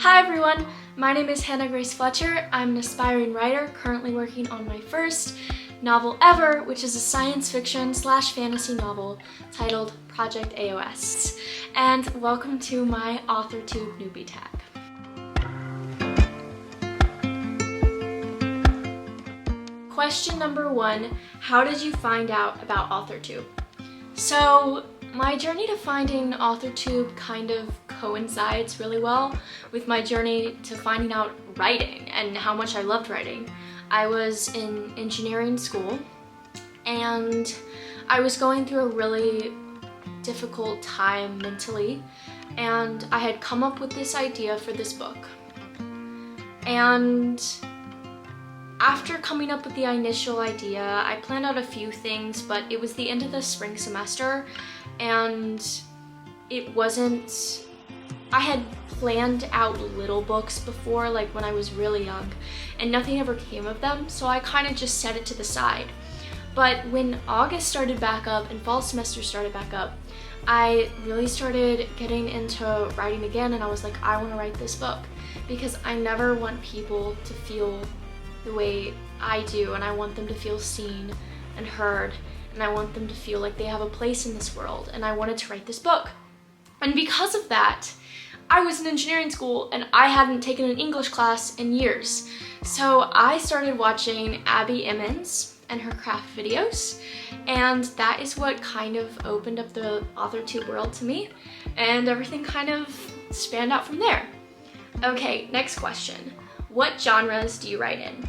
Hi everyone, my name is Hannah Grace Fletcher. I'm an aspiring writer currently working on my first novel ever, which is a science fiction / fantasy novel titled Project AOS. And welcome to my Authortube Newbie Tag. Question number 1, how did you find out about Authortube? So my journey to finding Authortube kind of coincides really well with my journey to finding out writing and how much I loved writing. I was in engineering school and I was going through a really difficult time mentally, and I had come up with this idea for this book. And after coming up with the initial idea, I planned out a few things, but it was the end of the spring semester and I had planned out little books before, like when I was really young, and nothing ever came of them, so I kind of just set it to the side. But when August started back up and fall semester started back up, I really started getting into writing again, and I was like, I want to write this book because I never want people to feel the way I do, and I want them to feel seen and heard, and I want them to feel like they have a place in this world, and I wanted to write this book. And because of that, I was in engineering school and I hadn't taken an English class in years. So I started watching Abby Emmons and her craft videos, and that is what kind of opened up the Authortube world to me, and everything kind of spanned out from there. Okay, next question. What genres do you write in?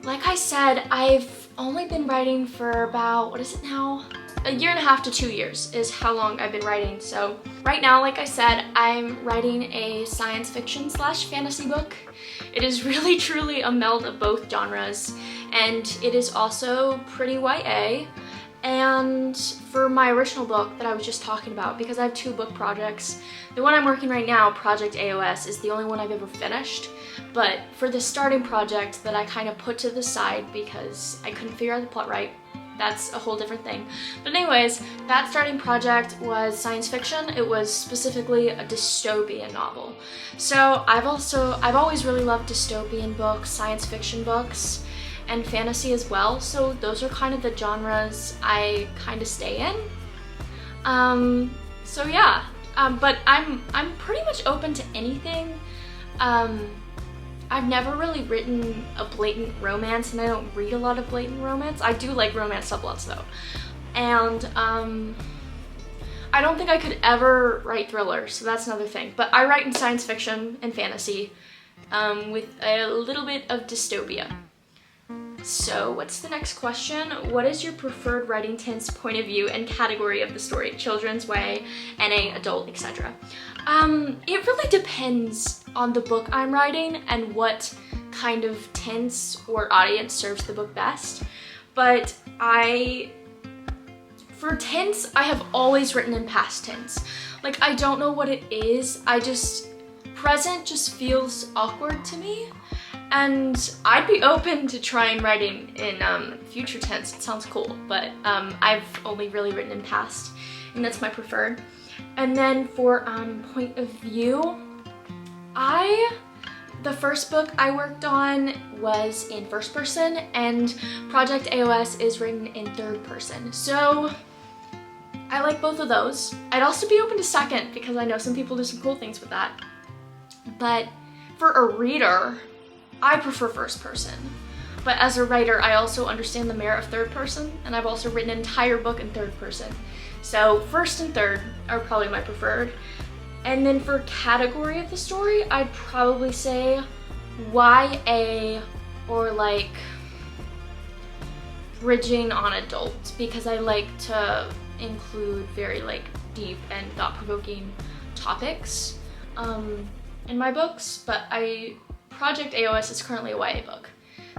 Like I said, I've only been writing for about, what is it now? 1.5 to 2 years is how long I've been writing. So right now, like I said, I'm writing a science fiction / fantasy book. It is really truly a meld of both genres, and it is also pretty YA. And for my original book that I was just talking about, because I have 2 book projects, the one I'm working right now, Project AOS, is the only one I've ever finished. But for the starting project that I kind of put to the side because I couldn't figure out the plot right, that's a whole different thing. But anyways, that starting project was science fiction. It was specifically a dystopian novel. So I've always really loved dystopian books, science fiction books, and fantasy as well. So those are kind of the genres I kind of stay in. So yeah, but I'm pretty much open to anything. I've never really written a blatant romance, and I don't read a lot of blatant romance. I do like romance subplots though. And I don't think I could ever write thrillers, so that's another thing. But I write in science fiction and fantasy with a little bit of dystopia. So what's the next question? What is your preferred writing tense, point of view, and category of the story? Children's, YA, NA, adult, etc. It really depends on the book I'm writing and what kind of tense or audience serves the book best. But for tense, I have always written in past tense. Like, I don't know what it is, present just feels awkward to me. And I'd be open to trying writing in future tense. It sounds cool, but I've only really written in past, and that's my preferred. And then for point of view, the first book I worked on was in first person, and Project AOS is written in third person. So I like both of those. I'd also be open to second because I know some people do some cool things with that. But for a reader, I prefer first person, but as a writer, I also understand the merit of third person, and I've also written an entire book in third person. So first and third are probably my preferred. And then for category of the story, I'd probably say YA or like bridging on adult, because I like to include very like deep and thought-provoking topics in my books, but Project AOS is currently a YA book.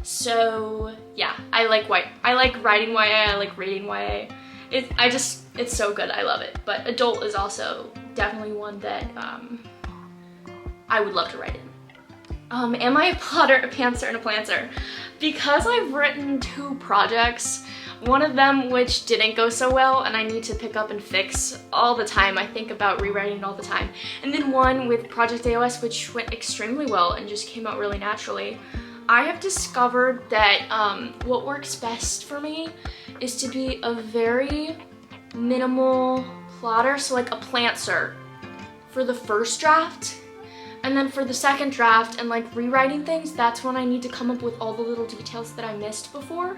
So yeah, I like writing YA, I like reading YA. It's so good, I love it. But adult is also definitely one that I would love to write in. Am I a plotter, a pantser, and a planter? Because I've written 2 projects, One of them which didn't go so well and I need to pick up and fix all the time. I think about rewriting it all the time. And then one with Project AOS which went extremely well and just came out really naturally. I have discovered that what works best for me is to be a very minimal plotter, so like a plantser for the first draft. And then for the second draft and like rewriting things, that's when I need to come up with all the little details that I missed before.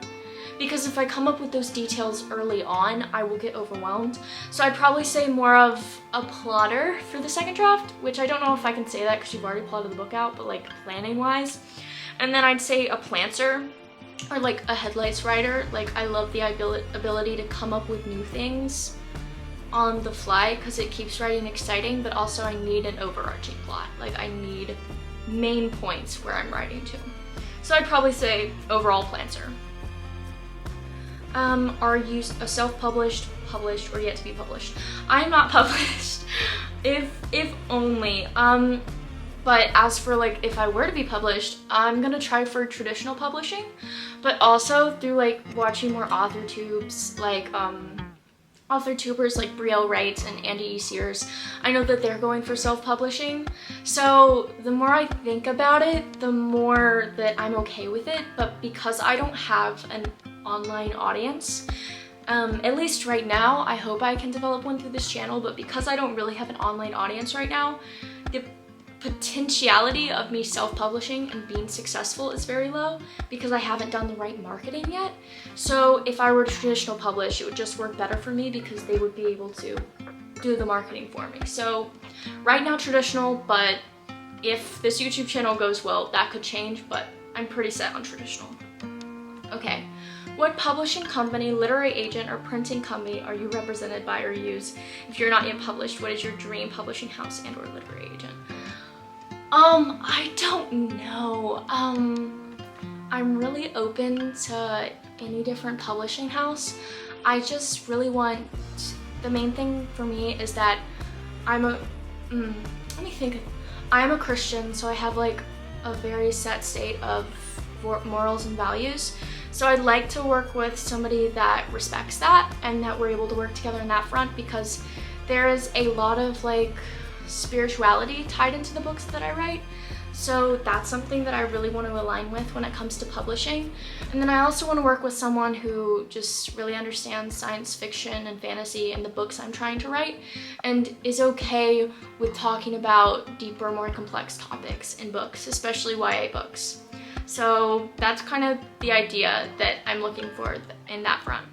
Because if I come up with those details early on, I will get overwhelmed. So I'd probably say more of a plotter for the second draft, which I don't know if I can say that because you've already plotted the book out, but like planning wise. And then I'd say a plantser or like a headlights writer. Like I love the ability to come up with new things on the fly because it keeps writing exciting, but also I need an overarching plot. Like I need main points where I'm writing to. So I'd probably say overall plantser. Are you a self-published, published, or yet to be published? I'm not published, if only. But as for like if I were to be published, I'm gonna try for traditional publishing, but also through like watching more Authortubes, like Authortubers like Brielle Wright and Andy E. Sears. I know that they're going for self-publishing, so the more I think about it, the more that I'm okay with it. But because I don't have an online audience, at least right now, I hope I can develop one through this channel, but because I don't really have an online audience right now, the potentiality of me self-publishing and being successful is very low because I haven't done the right marketing yet. So if I were to traditional publish, it would just work better for me because they would be able to do the marketing for me. So right now traditional, but if this YouTube channel goes well, that could change, but I'm pretty set on traditional. Okay. What publishing company, literary agent, or printing company are you represented by or use? If you're not yet published, what is your dream publishing house and or literary agent? I don't know. I'm really open to any different publishing house. I just really want, the main thing for me is that I'm a, let me think. I am a Christian, so I have like a very set state of morals and values. So I'd like to work with somebody that respects that and that we're able to work together in that front, because there is a lot of like spirituality tied into the books that I write. So that's something that I really want to align with when it comes to publishing. And then I also want to work with someone who just really understands science fiction and fantasy and the books I'm trying to write and is okay with talking about deeper, more complex topics in books, especially YA books. So that's kind of the idea that I'm looking for in that front.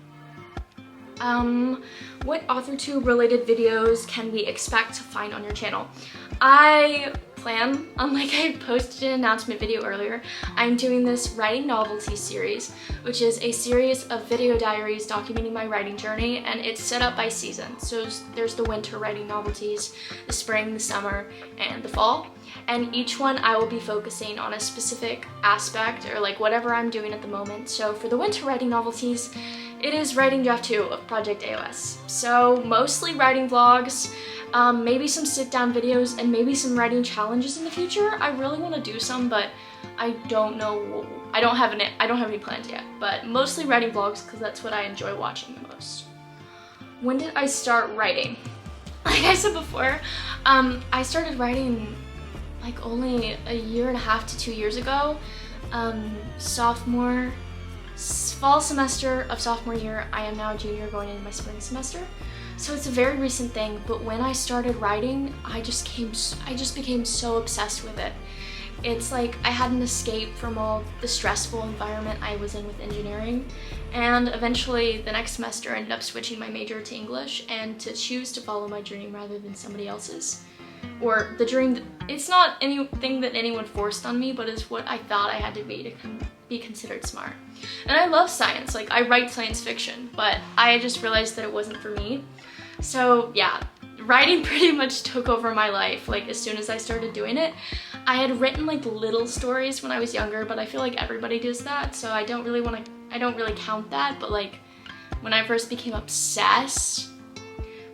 What Authortube related videos can we expect to find on your channel? I plan on, like I posted an announcement video earlier, I'm doing this Writing Novelties series, which is a series of video diaries documenting my writing journey, and it's set up by season. So there's the winter writing novelties, the spring, the summer, and the fall. And each one I will be focusing on a specific aspect or like whatever I'm doing at the moment. So for the winter writing novelties, it is writing draft 2 of Project AOS. So mostly writing vlogs, maybe some sit-down videos, and maybe some writing challenges in the future. I really want to do some, but I don't know. I don't have any plans yet. But mostly writing vlogs because that's what I enjoy watching the most. When did I start writing? Like I said before, I started writing like only a year and a half to 2 years ago. Fall semester of sophomore year. I am now a junior going into my spring semester. So it's a very recent thing, but when I started writing, I just became so obsessed with it. It's like I had an escape from all the stressful environment I was in with engineering, and eventually the next semester I ended up switching my major to English and to choose to follow my dream rather than somebody else's. Or the dream, it's not anything that anyone forced on me, but it's what I thought I had to be considered smart. And I love science, like I write science fiction, but I just realized that it wasn't for me. So yeah, writing pretty much took over my life, like as soon as I started doing it. I had written like little stories when I was younger, but I feel like everybody does that, so I don't really count that, but like when I first became obsessed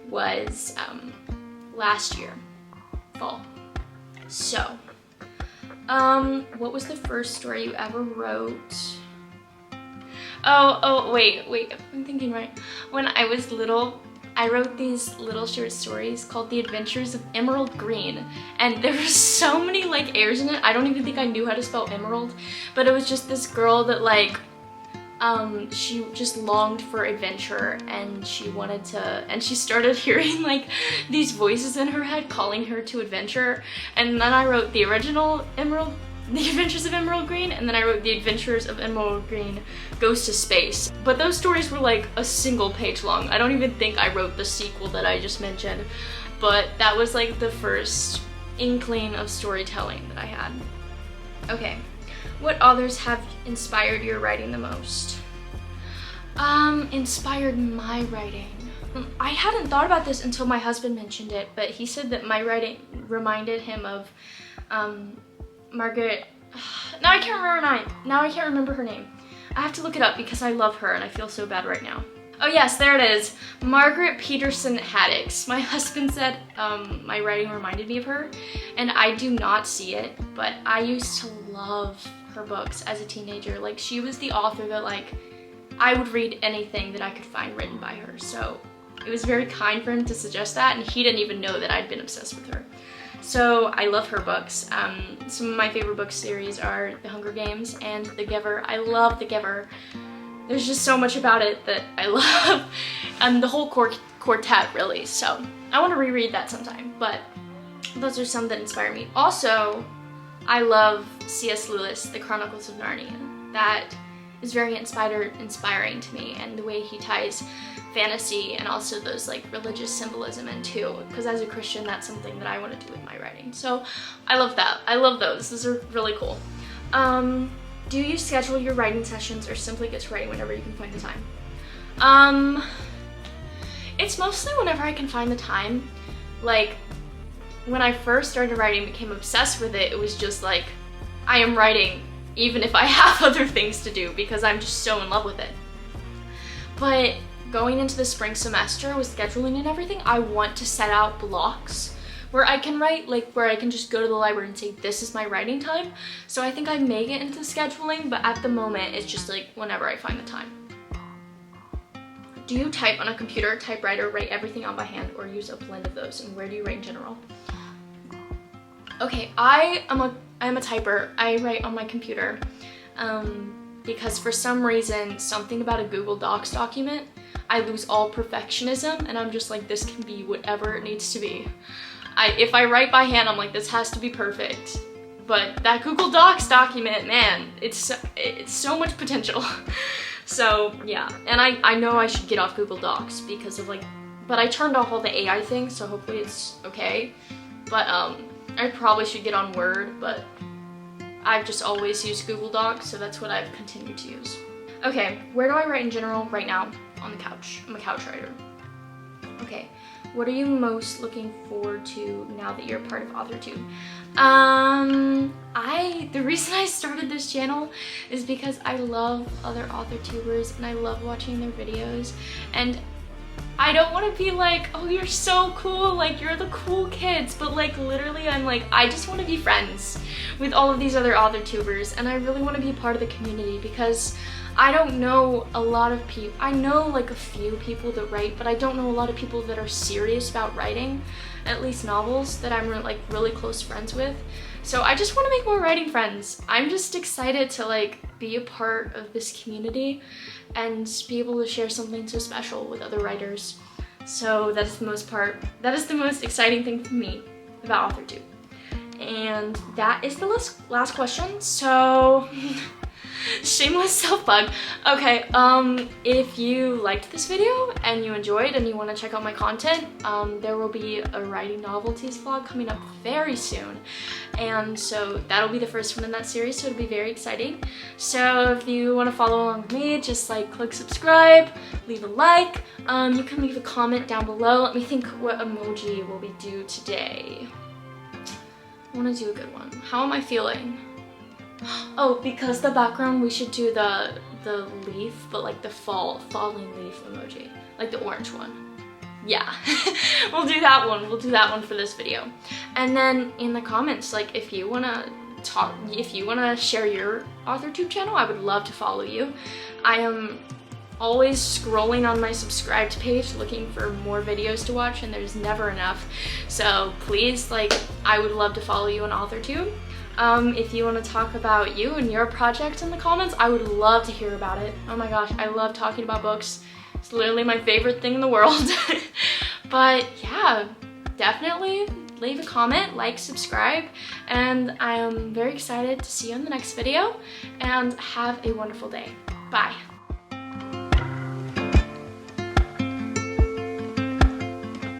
was last year, fall. So, what was the first story you ever wrote? Wait, I'm thinking right. When I was little, I wrote these little short stories called The Adventures of Emerald Green, and there were so many like R's in it. I don't even think I knew how to spell emerald, but it was just this girl that like, she just longed for adventure, and she wanted to, and she started hearing like these voices in her head calling her to adventure. And then I wrote the original The Adventures of Emerald Green, and then I wrote The Adventures of Emerald Green Goes to Space. But those stories were like a single page long. I don't even think I wrote the sequel that I just mentioned, but that was like the first inkling of storytelling that I had. Okay. What authors have inspired your writing the most? Inspired my writing. I hadn't thought about this until my husband mentioned it, but he said that my writing reminded him of Margaret. Now I can't remember her name. I have to look it up because I love her and I feel so bad right now. Oh yes, there it is. Margaret Peterson Haddix. My husband said my writing reminded me of her, and I do not see it, but I used to love her books as a teenager. Like, she was the author that like I would read anything that I could find written by her, so it was very kind for him to suggest that, and he didn't even know that I'd been obsessed with her. So I love her books. Some of my favorite book series are The Hunger Games and The Giver. I love The Giver. There's just so much about it that I love, and the whole quartet really, so I want to reread that sometime, but those are some that inspire me. Also, I love C.S. Lewis, The Chronicles of Narnia. That is very inspiring to me, and the way he ties fantasy and also those like religious symbolism in too, because as a Christian that's something that I want to do with my writing. So I love that. I love those. Those are really cool. Do you schedule your writing sessions or simply get to writing whenever you can find the time? It's mostly whenever I can find the time. Like, when I first started writing and became obsessed with it, it was just like, I am writing even if I have other things to do because I'm just so in love with it. But going into the spring semester with scheduling and everything, I want to set out blocks where I can write, like where I can just go to the library and say, this is my writing time. So I think I may get into the scheduling, but at the moment it's just like whenever I find the time. Do you type on a computer, typewriter, write everything on by hand, or use a blend of those? And where do you write in general? Okay, I am a typer. I write on my computer because for some reason, something about a Google Docs document, I lose all perfectionism, and I'm just like, this can be whatever it needs to be. If I write by hand, I'm like, this has to be perfect. But that Google Docs document, man, it's so much potential. So yeah, and I know I should get off Google Docs because of like, but I turned off all the AI things, so hopefully it's okay. But I probably should get on Word, but I've just always used Google Docs, so that's what I've continued to use. Okay, where do I write in general? Right now, on the couch. I'm a couch writer. Okay, what are you most looking forward to now that you're part of Authortube? The reason I started this channel is because I love other Authortubers and I love watching their videos, and I don't want to be like, oh, you're so cool, like you're the cool kids, but like literally I'm like, I just want to be friends with all of these other Authortubers, and I really want to be part of the community because I don't know a lot of people. I know like a few people that write, but I don't know a lot of people that are serious about writing, at least novels, that I'm like really close friends with. So I just want to make more writing friends. I'm just excited to like be a part of this community and be able to share something so special with other writers. So that is the most exciting thing for me about Authortube. And that is the last question. So shameless self-plug. Okay, if you liked this video and you enjoyed and you want to check out my content, there will be a Writing Novelties vlog coming up very soon. And so that'll be the first one in that series, so it'll be very exciting. So if you want to follow along with me, just like click subscribe, leave a like, you can leave a comment down below. Let me think what emoji will we do today. I want to do a good one. How am I feeling? Oh, because the background, we should do the leaf, but like the falling leaf emoji, like the orange one. Yeah, we'll do that one. We'll do that one for this video. And then in the comments, like if you wanna if you want to share your Authortube channel, I would love to follow you. I am always scrolling on my subscribed page looking for more videos to watch, and there's never enough. So please, like, I would love to follow you on Authortube. If you want to talk about you and your project in the comments, I would love to hear about it. Oh my gosh, I love talking about books. It's literally my favorite thing in the world. But yeah, definitely leave a comment, like, subscribe, and I am very excited to see you in the next video, and have a wonderful day. Bye.